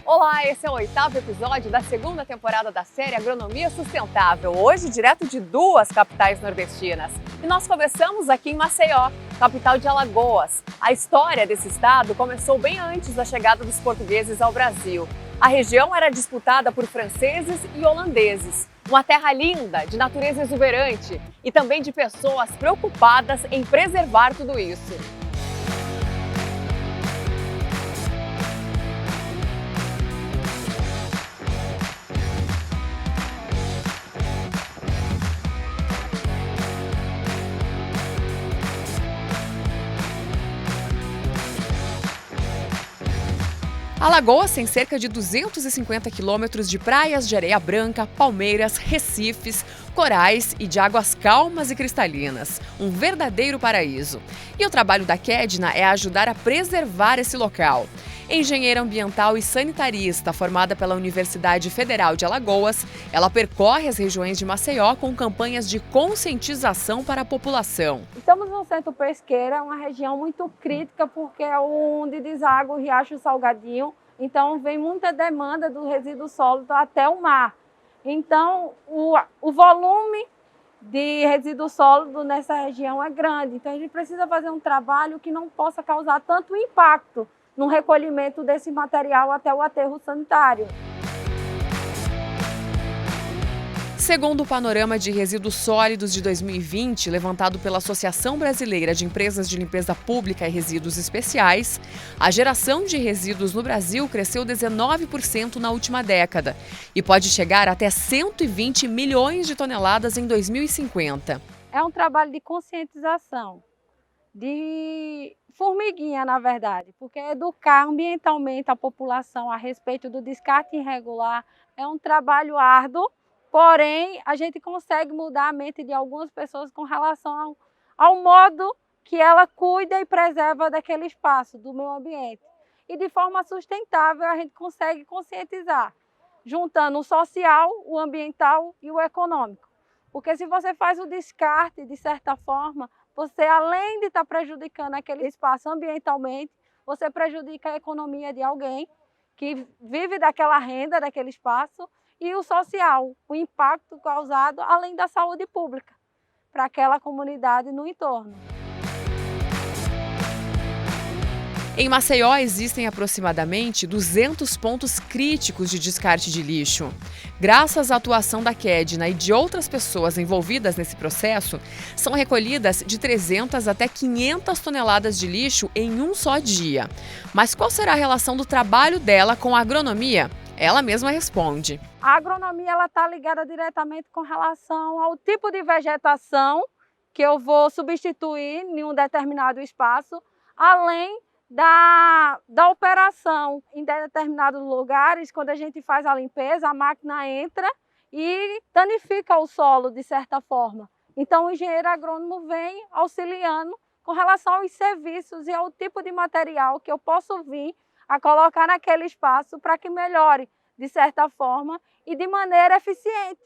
Olá, esse é o 8º episódio da segunda temporada da série Agronomia Sustentável, hoje direto de duas capitais nordestinas. E nós começamos aqui em Maceió, capital de Alagoas. A história desse estado começou bem antes da chegada dos portugueses ao Brasil. A região era disputada por franceses e holandeses. Uma terra linda, de natureza exuberante e também de pessoas preocupadas em preservar tudo isso. Alagoas tem cerca de 250 quilômetros de praias de areia branca, palmeiras, recifes, corais e de águas calmas e cristalinas. Um verdadeiro paraíso. E o trabalho da Kedna é ajudar a preservar esse local. Engenheira ambiental e sanitarista formada pela Universidade Federal de Alagoas, ela percorre as regiões de Maceió com campanhas de conscientização para a população. Estamos no centro pesqueiro, uma região muito crítica porque é onde deságua o Riacho Salgadinho, então vem muita demanda do resíduo sólido até o mar. Então o volume de resíduo sólido nessa região é grande, então a gente precisa fazer um trabalho que não possa causar tanto impacto no recolhimento desse material até o aterro sanitário. Segundo o Panorama de Resíduos Sólidos de 2020, levantado pela Associação Brasileira de Empresas de Limpeza Pública e Resíduos Especiais, a geração de resíduos no Brasil cresceu 19% na última década e pode chegar até 120 milhões de toneladas em 2050. É um trabalho de conscientização, de formiguinha, na verdade, porque educar ambientalmente a população a respeito do descarte irregular é um trabalho árduo. Porém, a gente consegue mudar a mente de algumas pessoas com relação ao modo que ela cuida e preserva daquele espaço, do meio ambiente. E de forma sustentável a gente consegue conscientizar, juntando o social, o ambiental e o econômico. Porque se você faz o descarte, de certa forma, você além de estar prejudicando aquele espaço ambientalmente, você prejudica a economia de alguém que vive daquela renda, daquele espaço, e o social, o impacto causado, além da saúde pública, para aquela comunidade no entorno. Em Maceió existem aproximadamente 200 pontos críticos de descarte de lixo. Graças à atuação da Kedna e de outras pessoas envolvidas nesse processo, são recolhidas de 300 até 500 toneladas de lixo em um só dia. Mas qual será a relação do trabalho dela com a agronomia? Ela mesma responde. A agronomia está ligada diretamente com relação ao tipo de vegetação que eu vou substituir em um determinado espaço, além da operação. Em determinados lugares, quando a gente faz a limpeza, a máquina entra e danifica o solo de certa forma. Então o engenheiro agrônomo vem auxiliando com relação aos serviços e ao tipo de material que eu posso vir a colocar naquele espaço para que melhore de certa forma e de maneira eficiente.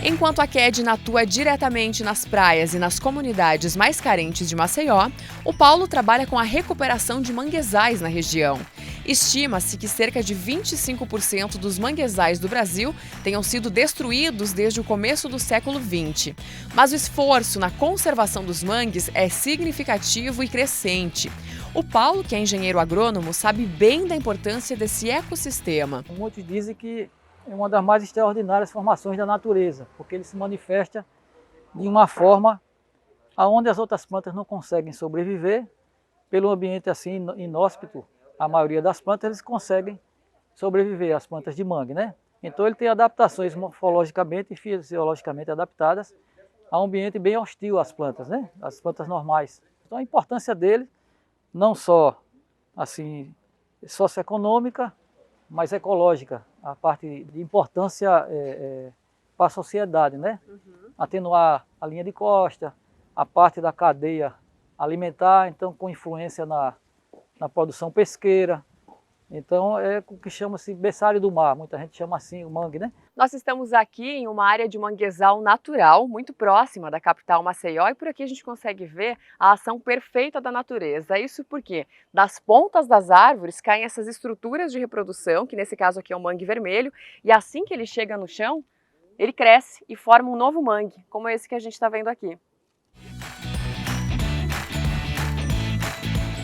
Enquanto a Kedna atua diretamente nas praias e nas comunidades mais carentes de Maceió, o Paulo trabalha com a recuperação de manguezais na região. Estima-se que cerca de 25% dos manguezais do Brasil tenham sido destruídos desde o começo do século XX. Mas o esforço na conservação dos mangues é significativo e crescente. O Paulo, que é engenheiro agrônomo, sabe bem da importância desse ecossistema. Muitos dizem que é uma das mais extraordinárias formações da natureza, porque ele se manifesta de uma forma onde as outras plantas não conseguem sobreviver. Pelo ambiente assim inóspito, a maioria das plantas eles conseguem sobreviver, as plantas de mangue, né? Então ele tem adaptações morfologicamente e fisiologicamente adaptadas a um ambiente bem hostil às plantas, né? As plantas normais. Então a importância dele, não só assim socioeconômica, mas ecológica, a parte de importância para a sociedade, né? Atenuar a linha de costa, a parte da cadeia alimentar, então com influência na produção pesqueira, Então é o que chama-se berçário do mar, muita gente chama assim o mangue, né? Nós estamos aqui em uma área de manguezal natural, muito próxima da capital Maceió, e por aqui a gente consegue ver a ação perfeita da natureza. Isso porque das pontas das árvores caem essas estruturas de reprodução, que nesse caso aqui é o mangue vermelho, e assim que ele chega no chão, ele cresce e forma um novo mangue, como esse que a gente está vendo aqui.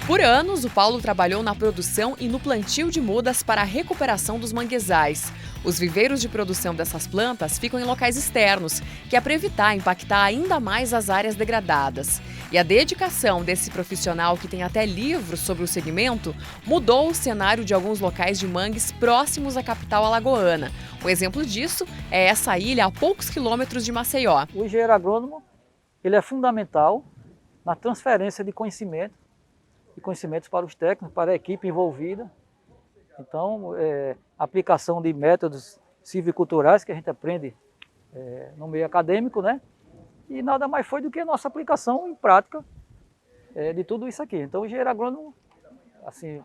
Por anos, o Paulo trabalhou na produção e no plantio de mudas para a recuperação dos manguezais. Os viveiros de produção dessas plantas ficam em locais externos, que é para evitar impactar ainda mais as áreas degradadas. E a dedicação desse profissional, que tem até livros sobre o segmento, mudou o cenário de alguns locais de mangues próximos à capital alagoana. Um exemplo disso é essa ilha a poucos quilômetros de Maceió. O engenheiro agrônomo ele é fundamental na transferência de conhecimentos para os técnicos, para a equipe envolvida. Então, a aplicação de métodos silviculturais que a gente aprende no meio acadêmico, né? E nada mais foi do que a nossa aplicação em prática de tudo isso aqui. Então, o engenheiro agrônomo, assim,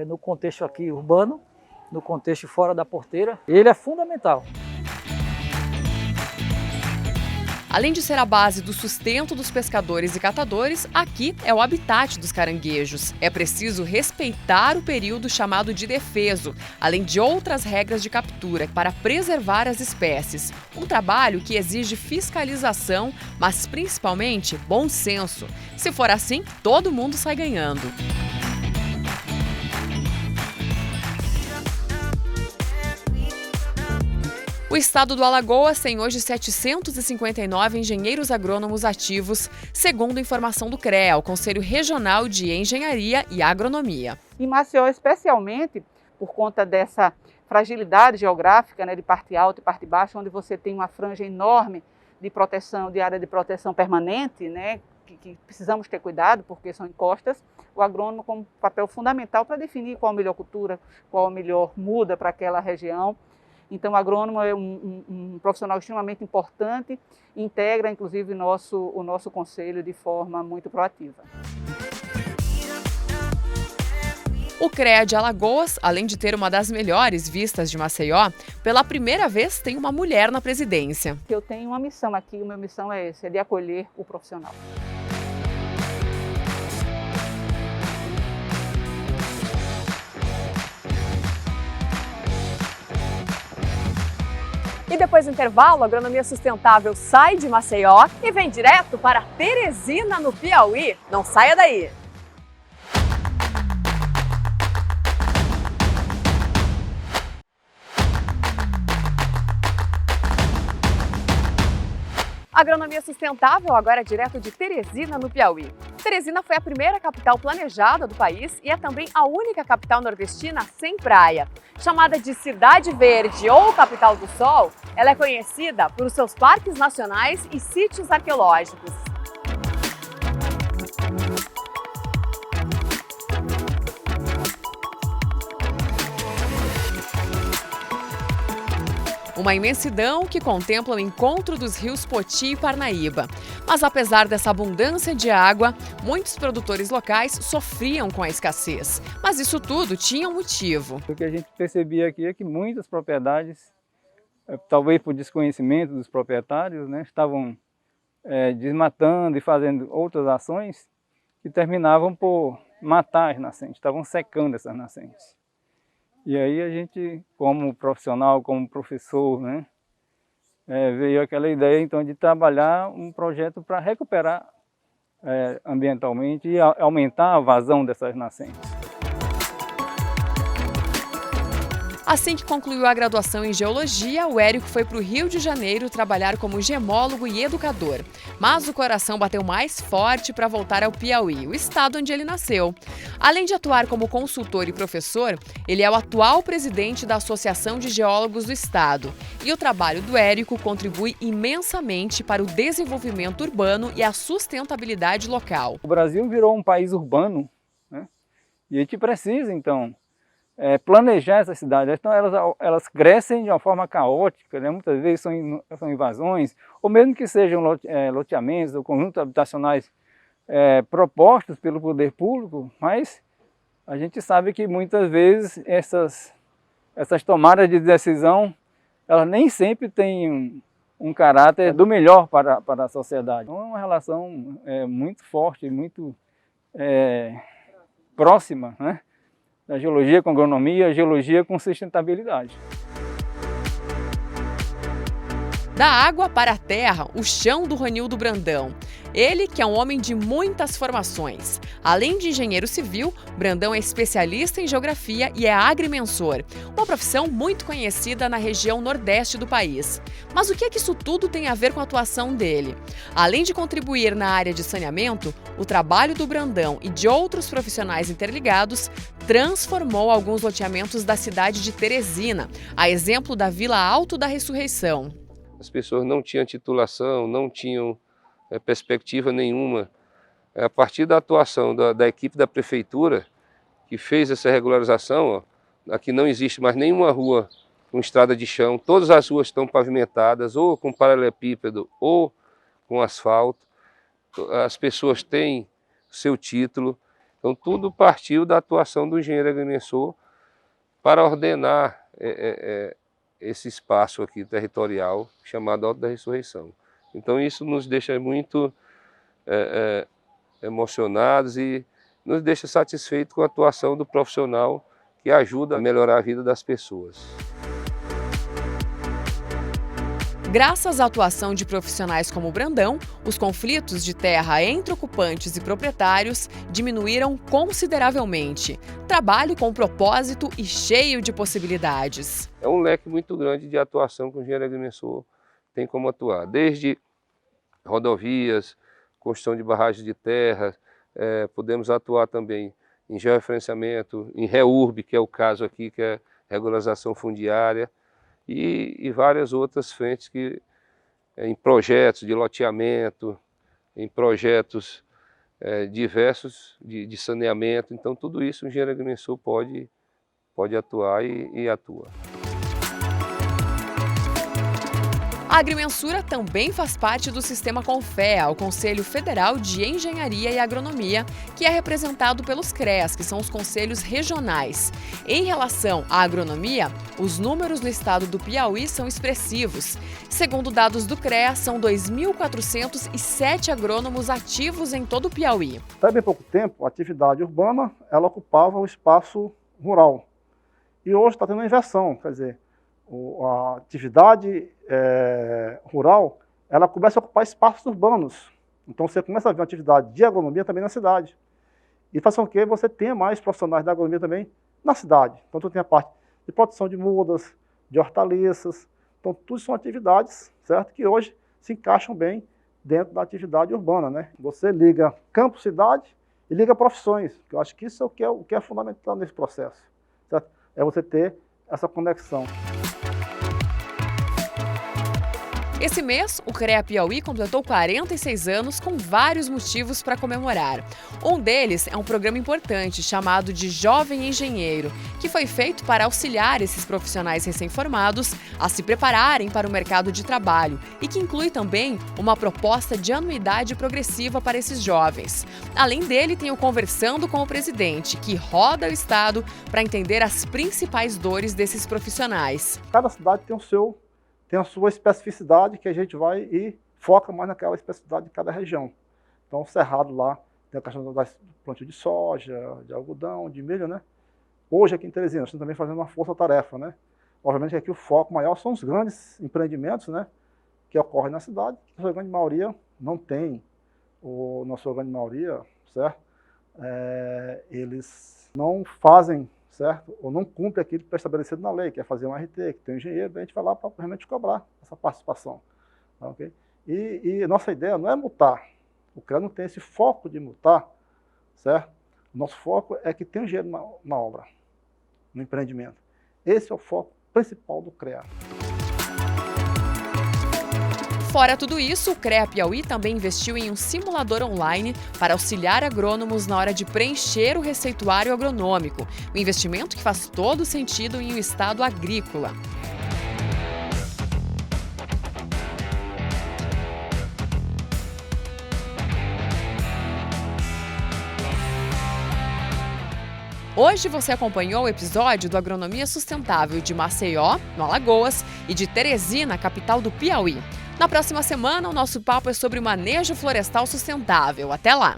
no contexto aqui urbano, no contexto fora da porteira, ele é fundamental. Além de ser a base do sustento dos pescadores e catadores, aqui é o habitat dos caranguejos. É preciso respeitar o período chamado de defeso, além de outras regras de captura, para preservar as espécies. Um trabalho que exige fiscalização, mas principalmente bom senso. Se for assim, todo mundo sai ganhando. O estado do Alagoas tem hoje 759 engenheiros agrônomos ativos, segundo informação do CREA, o Conselho Regional de Engenharia e Agronomia. Em Maceió, especialmente por conta dessa fragilidade geográfica, né, de parte alta e parte baixa, onde você tem uma franja enorme de proteção, de área de proteção permanente, né, que precisamos ter cuidado porque são encostas, o agrônomo com um papel fundamental para definir qual a melhor cultura, qual a melhor muda para aquela região. Então, o agrônomo é um profissional extremamente importante, integra, inclusive, o nosso conselho de forma muito proativa. O CREA de Alagoas, além de ter uma das melhores vistas de Maceió, pela primeira vez tem uma mulher na presidência. Eu tenho uma missão aqui, a minha missão é essa, é de acolher o profissional. E depois do intervalo, a agronomia sustentável sai de Maceió e vem direto para Teresina, no Piauí. Não saia daí! Agronomia sustentável agora é direto de Teresina, no Piauí. Teresina foi a primeira capital planejada do país e é também a única capital nordestina sem praia. Chamada de Cidade Verde ou Capital do Sol, ela é conhecida por seus parques nacionais e sítios arqueológicos. Uma imensidão que contempla o encontro dos rios Poti e Parnaíba. Mas apesar dessa abundância de água, muitos produtores locais sofriam com a escassez. Mas isso tudo tinha um motivo. O que a gente percebia aqui é que muitas propriedades, talvez por desconhecimento dos proprietários, né, estavam desmatando e fazendo outras ações que terminavam por matar as nascentes, estavam secando essas nascentes. E aí a gente, como profissional, como professor, né, veio aquela ideia então de trabalhar um projeto para recuperar ambientalmente e aumentar a vazão dessas nascentes. Assim que concluiu a graduação em Geologia, o Érico foi para o Rio de Janeiro trabalhar como gemólogo e educador. Mas o coração bateu mais forte para voltar ao Piauí, o estado onde ele nasceu. Além de atuar como consultor e professor, ele é o atual presidente da Associação de Geólogos do Estado. E o trabalho do Érico contribui imensamente para o desenvolvimento urbano e a sustentabilidade local. O Brasil virou um país urbano, né? E a gente precisa, então, planejar essas cidades. Então elas crescem de uma forma caótica, né? Muitas vezes são invasões, ou mesmo que sejam loteamentos ou conjuntos habitacionais propostos pelo poder público, mas a gente sabe que muitas vezes essas tomadas de decisão, elas nem sempre têm um caráter do melhor para a sociedade. Então é uma relação muito forte, muito próxima, né? Da geologia com agronomia, geologia com sustentabilidade. Da água para a terra, o chão do Ranildo Brandão. Ele, que é um homem de muitas formações. Além de engenheiro civil, Brandão é especialista em geografia e é agrimensor, uma profissão muito conhecida na região nordeste do país. Mas o que é que isso tudo tem a ver com a atuação dele? Além de contribuir na área de saneamento, o trabalho do Brandão e de outros profissionais interligados transformou alguns loteamentos da cidade de Teresina, a exemplo da Vila Alto da Ressurreição. As pessoas não tinham titulação, não tinham perspectiva nenhuma. A partir da atuação da equipe da prefeitura, que fez essa regularização, aqui não existe mais nenhuma rua com estrada de chão, todas as ruas estão pavimentadas, ou com paralelepípedo, ou com asfalto. As pessoas têm seu título, então tudo partiu da atuação do engenheiro agrimensor para ordenar esse espaço aqui territorial chamado Alto da Ressurreição. Então isso nos deixa muito emocionados e nos deixa satisfeitos com a atuação do profissional que ajuda a melhorar a vida das pessoas. Graças à atuação de profissionais como o Brandão, os conflitos de terra entre ocupantes e proprietários diminuíram consideravelmente. Trabalho com propósito e cheio de possibilidades. É um leque muito grande de atuação que o engenheiro agrimensor tem como atuar. Desde rodovias, construção de barragens de terra, podemos atuar também em georreferenciamento, em REURB, que é o caso aqui, que é regularização fundiária, e várias outras frentes em projetos de loteamento, em projetos diversos de saneamento. Então tudo isso o engenheiro agrimensor pode atuar e atua. A agrimensura também faz parte do sistema CONFEA, o Conselho Federal de Engenharia e Agronomia, que é representado pelos CREAs, que são os conselhos regionais. Em relação à agronomia, os números no estado do Piauí são expressivos. Segundo dados do CREA, são 2.407 agrônomos ativos em todo o Piauí. Até bem pouco tempo, a atividade urbana ela ocupava o espaço rural. E hoje está tendo uma inversão, quer dizer, a atividade rural, ela começa a ocupar espaços urbanos. Então você começa a ver uma atividade de agronomia também na cidade. E faz com que você tenha mais profissionais da agronomia também na cidade. Então tu tem a parte de produção de mudas, de hortaliças. Então tudo são atividades, certo? Que hoje se encaixam bem dentro da atividade urbana, né? Você liga campo-cidade e liga profissões. Eu acho que isso é o que é fundamental nesse processo, certo? É você ter essa conexão. Esse mês, o CREA Piauí completou 46 anos com vários motivos para comemorar. Um deles é um programa importante chamado de Jovem Engenheiro, que foi feito para auxiliar esses profissionais recém-formados a se prepararem para o mercado de trabalho e que inclui também uma proposta de anuidade progressiva para esses jovens. Além dele, tem o Conversando com o Presidente, que roda o estado para entender as principais dores desses profissionais. Cada cidade tem a sua especificidade, que a gente vai e foca mais naquela especificidade de cada região. Então, o Cerrado lá tem a questão do plantio de soja, de algodão, de milho, né? Hoje aqui em Teresina, nós estamos também fazendo uma força-tarefa, né? Obviamente que aqui o foco maior são os grandes empreendimentos, né? Que ocorrem na cidade, que a sua grande maioria não tem, na sua grande maioria, certo? Eles não fazem, certo? Ou não cumpre aquilo que está estabelecido na lei, que é fazer um RT, que tem um engenheiro, a gente vai lá para realmente cobrar essa participação. Tá, okay? E nossa ideia não é multar. O CREA não tem esse foco de multar, certo? O nosso foco é que tem um engenheiro na obra, no empreendimento. Esse é o foco principal do CREA. Fora tudo isso, o CREA Piauí também investiu em um simulador online para auxiliar agrônomos na hora de preencher o receituário agronômico, um investimento que faz todo sentido em um estado agrícola. Hoje você acompanhou o episódio do Agronomia Sustentável de Maceió, no Alagoas, e de Teresina, capital do Piauí. Na próxima semana, o nosso papo é sobre o manejo florestal sustentável. Até lá!